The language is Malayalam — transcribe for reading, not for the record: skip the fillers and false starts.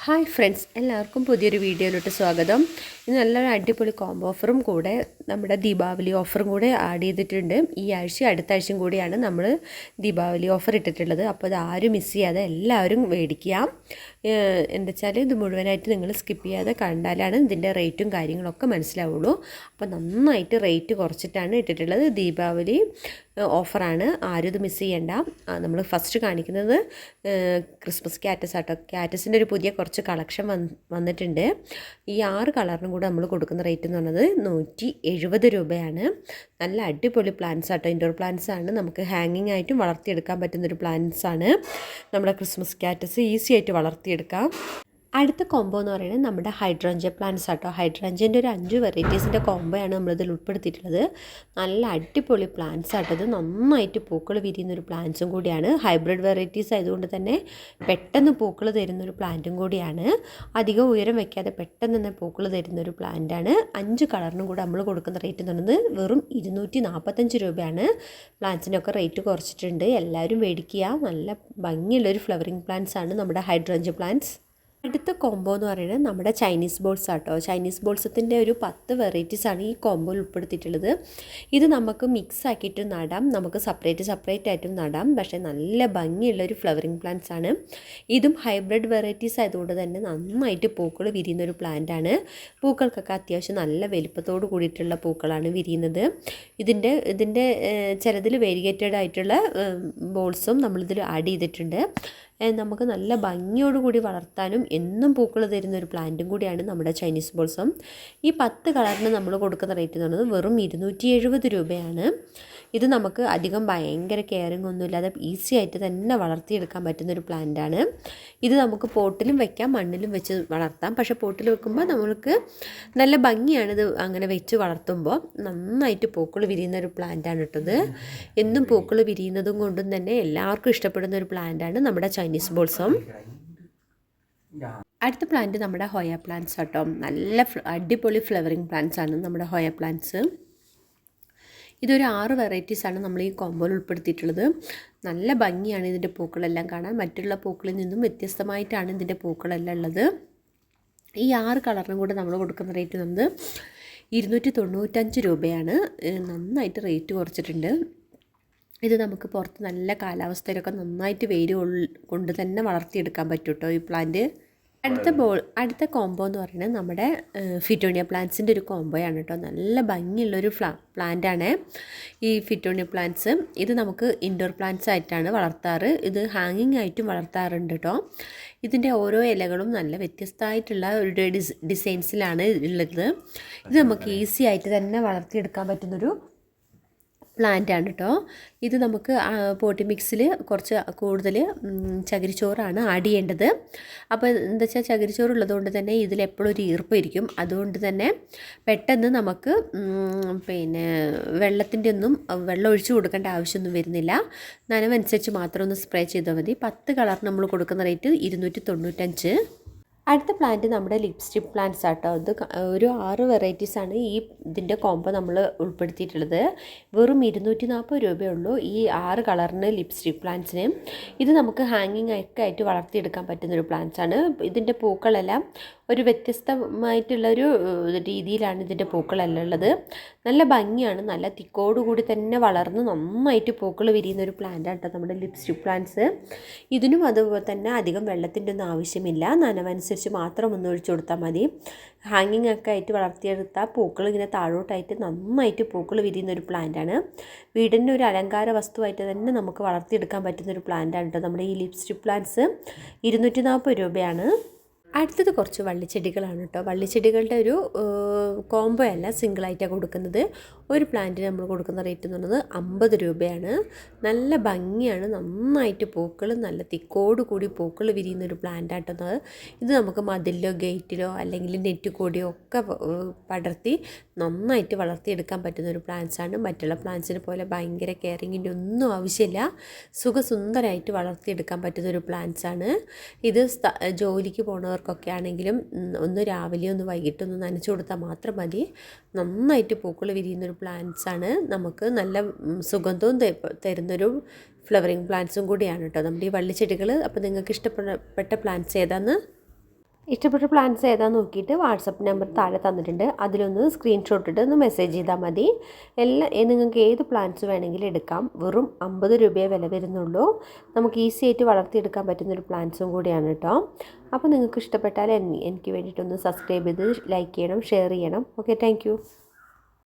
ഹായ് ഫ്രണ്ട്സ്, എല്ലാവർക്കും പുതിയൊരു വീഡിയോയിലോട്ട് സ്വാഗതം. ഇന്ന് നല്ലൊരു അടിപൊളി കോംബോ ഓഫറും കൂടെ നമ്മുടെ ദീപാവലി ഓഫറും കൂടെ ആഡ് ചെയ്തിട്ടുണ്ട്. ഈ ആഴ്ച അടുത്ത ആഴ്ചയും കൂടിയാണ് നമ്മൾ ദീപാവലി ഓഫർ ഇട്ടിട്ടുള്ളത്. അപ്പോൾ അത് ആരും മിസ് ചെയ്യാതെ എല്ലാവരും മേടിക്കുക. എന്താ വെച്ചാൽ ഇത് മുഴുവനായിട്ട് നിങ്ങൾ സ്കിപ്പ് ചെയ്യാതെ കണ്ടാലാണ് ഇതിൻ്റെ റേറ്റും കാര്യങ്ങളൊക്കെ മനസ്സിലാവുള്ളൂ. അപ്പോൾ നന്നായിട്ട് റേറ്റ് കുറച്ചിട്ടാണ് ഇട്ടിട്ടുള്ളത്. ദീപാവലി ഓഫറാണ്, ആരും ഇത് മിസ് ചെയ്യണ്ട. നമ്മൾ ഫസ്റ്റ് കാണിക്കുന്നത് ക്രിസ്മസ് ക്യാറ്റസ് ആട്ടോ. ക്യാറ്റസിൻ്റെ ഒരു പുതിയ കുറച്ച് കളക്ഷൻ വന്നിട്ടുണ്ട്. ഈ 6 കളറിനും കൂടെ നമ്മൾ കൊടുക്കുന്ന റേറ്റ് എന്ന് പറയുന്നത് 170 രൂപയാണ്. നല്ല അടിപൊളി പ്ലാന്റ്സ് ആട്ടോ, ഇൻഡോർ പ്ലാന്റ്സ് ആണ്. നമുക്ക് ഹാങ്ങിങ് ആയിട്ടും വളർത്തിയെടുക്കാൻ പറ്റുന്നൊരു പ്ലാന്റ്സ് ആണ്. നമ്മുടെ ക്രിസ്മസ് ക്യാറ്റസ് ഈസി ആയിട്ട് വളർത്തിയെടുക്കാം. അടുത്ത കോംബോ എന്ന് പറയുന്നത് നമ്മുടെ ഹൈഡ്രഞ്ച പ്ലാന്റ്സ് ആട്ടോ. ഹൈഡ്രഞ്ചൻ്റെ ഒരു 5 വെറൈറ്റീസിൻ്റെ കോംബോയാണ് നമ്മളിതിൽ ഉൾപ്പെടുത്തിയിട്ടുള്ളത്. നല്ല അടിപൊളി പ്ലാന്റ്സ് ആട്ടോ. ഇത് നന്നായിട്ട് പൂക്കൾ വിരിയുന്നൊരു പ്ലാന്റ്സും കൂടിയാണ്. ഹൈബ്രിഡ് വെറൈറ്റീസ് ആയതുകൊണ്ട് തന്നെ പെട്ടെന്ന് പൂക്കൾ തരുന്നൊരു പ്ലാന്റും കൂടിയാണ്. അധികം ഉയരം വയ്ക്കാതെ പെട്ടെന്ന് തന്നെ പൂക്കൾ തരുന്നൊരു പ്ലാന്റാണ്. 5 കളറിനും കൂടെ നമ്മൾ കൊടുക്കുന്ന റേറ്റ് എന്ന് പറയുന്നത് വെറും 245 രൂപയാണ്. പ്ലാന്റ്സിനൊക്കെ റേറ്റ് കുറച്ചിട്ടുണ്ട്, എല്ലാവരും മേടിക്കുക. നല്ല ഭംഗിയുള്ളൊരു ഫ്ലവറിങ് പ്ലാന്റ്സ് ആണ് നമ്മുടെ ഹൈഡ്രഞ്ച പ്ലാന്റ്സ്. അടുത്ത കോംബോ എന്ന് പറയുന്നത് നമ്മുടെ ചൈനീസ് ബോൾസ് ആട്ടോ. ചൈനീസ് ബോൾസത്തിൻ്റെ ഒരു 10 വെറൈറ്റീസാണ് ഈ കോംബോയിൽ ഉൾപ്പെടുത്തിയിട്ടുള്ളത്. ഇത് നമുക്ക് മിക്സ് ആക്കിയിട്ട് നടാം, നമുക്ക് സെപ്പറേറ്റ് ആയിട്ടും നടാം. പക്ഷേ നല്ല ഭംഗിയുള്ളൊരു ഫ്ലവറിങ് പ്ലാന്റ്സ് ആണ്. ഇതും ഹൈബ്രിഡ് വെറൈറ്റീസ് ആയതുകൊണ്ട് തന്നെ നന്നായിട്ട് പൂക്കൾ വിരിയുന്നൊരു പ്ലാന്റാണ്. പൂക്കൾക്കൊക്കെ അത്യാവശ്യം നല്ല വലിപ്പത്തോട് കൂടിയിട്ടുള്ള പൂക്കളാണ് വിരിയുന്നത്. ഇതിൻ്റെ ചിലതിൽ വേരിയേറ്റഡ് ആയിട്ടുള്ള ബോൾസും നമ്മളിതിൽ ആഡ് ചെയ്തിട്ടുണ്ട്. നമുക്ക് നല്ല ഭംഗിയോടുകൂടി വളർത്താനും എന്നും പൂക്കൾ തരുന്ന ഒരു പ്ലാന്റും കൂടിയാണ് നമ്മുടെ ചൈനീസ് ബോൾസം. ഈ 10 കളറിന് നമ്മൾ കൊടുക്കുന്ന റേറ്റ് എന്ന് പറയുന്നത് വെറും 270 രൂപയാണ്. ഇത് നമുക്ക് അധികം ഭയങ്കര കെയറിങ് ഒന്നുമില്ലാതെ ഈസി ആയിട്ട് തന്നെ വളർത്തിയെടുക്കാൻ പറ്റുന്നൊരു പ്ലാന്റാണ്. ഇത് നമുക്ക് പോട്ടിലും വെക്കാം, മണ്ണിലും വെച്ച് വളർത്താം. പക്ഷേ പോട്ടിൽ വെക്കുമ്പോൾ നമ്മൾക്ക് നല്ല ഭംഗിയാണ്. ഇത് അങ്ങനെ വെച്ച് വളർത്തുമ്പോൾ നന്നായിട്ട് പൂക്കൾ വിരിയുന്ന ഒരു പ്ലാന്റാണ് കേട്ടത്. എന്നും പൂക്കൾ വിരിയുന്നതും കൊണ്ടും തന്നെ എല്ലാവർക്കും ഇഷ്ടപ്പെടുന്ന ഒരു പ്ലാന്റാണ് നമ്മുടെ ചൈനീസ് ബോൾസം. അടുത്ത പ്ലാന്റ് നമ്മുടെ ഹോയ പ്ലാന്റ്സ് ആട്ടോ. നല്ല അടിപൊളി ഫ്ലവറിങ് പ്ലാന്റ്സ് ആണ് നമ്മുടെ ഹോയ പ്ലാന്റ്സ്. ഇതൊരു 6 വെറൈറ്റീസാണ് നമ്മൾ ഈ കോംബോയിൽ ഉൾപ്പെടുത്തിയിട്ടുള്ളത്. നല്ല ഭംഗിയാണ് ഇതിൻ്റെ പൂക്കളെല്ലാം കാണാൻ. മറ്റുള്ള പൂക്കളിൽ നിന്നും വ്യത്യസ്തമായിട്ടാണ് ഇതിൻ്റെ പൂക്കളെല്ലാം ഉള്ളത്. ഈ 6 കളറിനും കൂടെ നമ്മൾ കൊടുക്കുന്ന റേറ്റ് വന്നത് 295 രൂപയാണ്. നന്നായിട്ട് റേറ്റ് കുറച്ചിട്ടുണ്ട്. ഇത് നമുക്ക് പുറത്ത് നല്ല കാലാവസ്ഥയിലൊക്കെ നന്നായിട്ട് വെയിൽ കൊണ്ട് തന്നെ വളർത്തിയെടുക്കാൻ പറ്റും കേട്ടോ ഈ പ്ലാന്റ്. അടുത്ത കോംബോ എന്ന് പറയുന്നത് നമ്മുടെ ഫിറ്റോണിയ പ്ലാന്റ്സിൻ്റെ ഒരു കോംബോയാണ് കേട്ടോ. നല്ല ഭംഗിയുള്ളൊരു പ്ലാന്റാണ് ഈ ഫിറ്റോണിയ പ്ലാന്റ്സ്. ഇത് നമുക്ക് ഇൻഡോർ പ്ലാന്റ്സ് ആയിട്ടാണ് വളർത്താറ്. ഇത് ഹാങ്ങിങ് ആയിട്ടും വളർത്താറുണ്ട് കേട്ടോ. ഇതിൻ്റെ ഓരോ ഇലകളും നല്ല വ്യത്യസ്തമായിട്ടുള്ള ഒരു ഡിസൈൻസിലാണ് ഉള്ളത്. ഇത് നമുക്ക് ഈസി ആയിട്ട് തന്നെ വളർത്തിയെടുക്കാൻ പറ്റുന്നൊരു പ്ലാന്റാണ് കേട്ടോ. ഇത് നമുക്ക് പോട്ടി മിക്സിൽ കുറച്ച് കൂടുതൽ ചകിരിച്ചോറാണ് ആഡ് ചെയ്യേണ്ടത്. അപ്പോൾ എന്താ വെച്ചാൽ ചകിരിച്ചോറ് ഉള്ളതുകൊണ്ട് തന്നെ ഇതിലെപ്പോഴും ഒരു ഈർപ്പമായിരിക്കും. അതുകൊണ്ട് തന്നെ പെട്ടെന്ന് നമുക്ക് വെള്ളത്തിൻ്റെ ഒന്നും വെള്ളം ഒഴിച്ചു കൊടുക്കേണ്ട ആവശ്യമൊന്നും വരുന്നില്ല. നനവനുസരിച്ച് മാത്രം ഒന്ന് സ്പ്രേ ചെയ്താൽ മതി. 10 കളർ നമ്മൾ കൊടുക്കുന്ന റേറ്റ് 295. അടുത്ത പ്ലാന്റ് നമ്മുടെ ലിപ്സ്റ്റിക് പ്ലാന്റ്സ് ആട്ടോ. ഇത് ഒരു 6 വെറൈറ്റീസാണ് ഈ ഇതിൻ്റെ കോംബോ നമ്മൾ ഉൾപ്പെടുത്തിയിട്ടുള്ളത്. വെറും 240 രൂപയുള്ളൂ ഈ 6 കളറിന് ലിപ്സ്റ്റിക് പ്ലാന്റ്സിന്. ഇത് നമുക്ക് ഹാങ്ങിങ് ഒക്കെ ആയിട്ട് വളർത്തിയെടുക്കാൻ പറ്റുന്നൊരു പ്ലാന്റ്സ് ആണ്. ഇതിൻ്റെ പൂക്കളെല്ലാം ഒരു വ്യത്യസ്തമായിട്ടുള്ളൊരു രീതിയിലാണ് ഇതിൻ്റെ പൂക്കളെല്ലാം ഉള്ളത്. നല്ല ഭംഗിയാണ്, നല്ല തിക്കോടുകൂടി തന്നെ വളർന്ന് നന്നായിട്ട് പൂക്കൾ വിരിയുന്ന ഒരു പ്ലാന്റാണ് കേട്ടോ നമ്മുടെ ലിപ്സ്റ്റിക് പ്ലാന്റ്സ്. ഇതിനും അതുപോലെ തന്നെ അധികം വെള്ളത്തിൻ്റെ ഒന്നും ആവശ്യമില്ല. നനവനുസരിച്ച് മാത്രം ഒന്ന് ഒഴിച്ചു കൊടുത്താൽ മതി. ഹാങ്ങിങ് ഒക്കെ ആയിട്ട് വളർത്തിയെടുത്താൽ പൂക്കൾ ഇങ്ങനെ താഴോട്ടായിട്ട് നന്നായിട്ട് പൂക്കൾ വിരിയുന്ന ഒരു പ്ലാന്റാണ്. വീടിൻ്റെ ഒരു അലങ്കാര വസ്തുവായിട്ട് തന്നെ നമുക്ക് വളർത്തിയെടുക്കാൻ പറ്റുന്നൊരു പ്ലാന്റാണ് കേട്ടോ നമ്മുടെ ഈ ലിപ്സ്റ്റിക് പ്ലാന്റ്സ്. 240 രൂപയാണ്. അടുത്തത് കുറച്ച് വള്ളിച്ചെടികളാണ് കേട്ടോ. വള്ളിച്ചെടികളുടെ ഒരു കോംബോ അല്ല, സിംഗിളായിട്ടാണ് കൊടുക്കുന്നത്. ഒരു പ്ലാന്റിന് നമ്മൾ കൊടുക്കുന്ന റേറ്റ് എന്ന് പറയുന്നത് 50 രൂപയാണ്. നല്ല ഭംഗിയാണ്, നന്നായിട്ട് പൂക്കൾ നല്ല തിക്കോട് കൂടി പൂക്കൾ വിരിയുന്നൊരു പ്ലാന്റാട്ടോ. ഇത് നമുക്ക് മതിലിലോ ഗേറ്റിലോ അല്ലെങ്കിൽ നെറ്റ് കൂടിയോ ഒക്കെ പടർത്തി നന്നായിട്ട് വളർത്തിയെടുക്കാൻ പറ്റുന്നൊരു പ്ലാന്റ്സാണ്. മറ്റുള്ള പ്ലാന്റ്സിനെ പോലെ ഭയങ്കര കെയറിങ്ങിൻ്റെ ഒന്നും ആവശ്യമില്ല. സുഖസുന്ദരമായിട്ട് വളർത്തിയെടുക്കാൻ പറ്റുന്നൊരു പ്ലാന്റ്സാണ്. ഇത് ജോലിക്ക് പോകുന്നവർക്ക് ഒക്കെ ആണെങ്കിലും ഒന്ന് രാവിലെ ഒന്ന് വൈകിട്ടൊന്ന് നനച്ചു കൊടുത്താൽ മാത്രം മതി. നന്നായിട്ട് പൂക്കൾ വിരിയുന്നൊരു പ്ലാന്റ്സാണ്. നമുക്ക് നല്ല സുഗന്ധവും തരുന്നൊരു ഫ്ലവറിങ് പ്ലാന്റ്സും കൂടിയാണ് കേട്ടോ നമ്മുടെ ഈ വള്ളിച്ചെടികൾ. അപ്പോൾ നിങ്ങൾക്ക് ഇഷ്ടപ്പെട്ട പ്ലാന്റ്സ് ഏതാണെന്ന് ഇഷ്ടപ്പെട്ട പ്ലാൻസ് ഏതാണെന്ന് നോക്കിയിട്ട് വാട്സപ്പ് നമ്പർ താഴെ തന്നിട്ടുണ്ട്, അതിലൊന്ന് സ്ക്രീൻഷോട്ട് ഇട്ട് ഒന്ന് മെസ്സേജ് ചെയ്താൽ മതി. നിങ്ങൾക്ക് ഏത് പ്ലാൻസ് വേണമെങ്കിലും എടുക്കാം. വെറും 50 രൂപയെ വില വരുന്നുള്ളൂ. നമുക്ക് ഈസി ആയിട്ട് വളർത്തിയെടുക്കാൻ പറ്റുന്നൊരു പ്ലാൻസും കൂടിയാണ് കേട്ടോ. അപ്പോൾ നിങ്ങൾക്ക് ഇഷ്ടപ്പെട്ടാൽ എനിക്ക് വേണ്ടിയിട്ടൊന്ന് സബ്സ്ക്രൈബ് ചെയ്ത് ലൈക്ക് ചെയ്യണം, ഷെയർ ചെയ്യണം. Okay, thank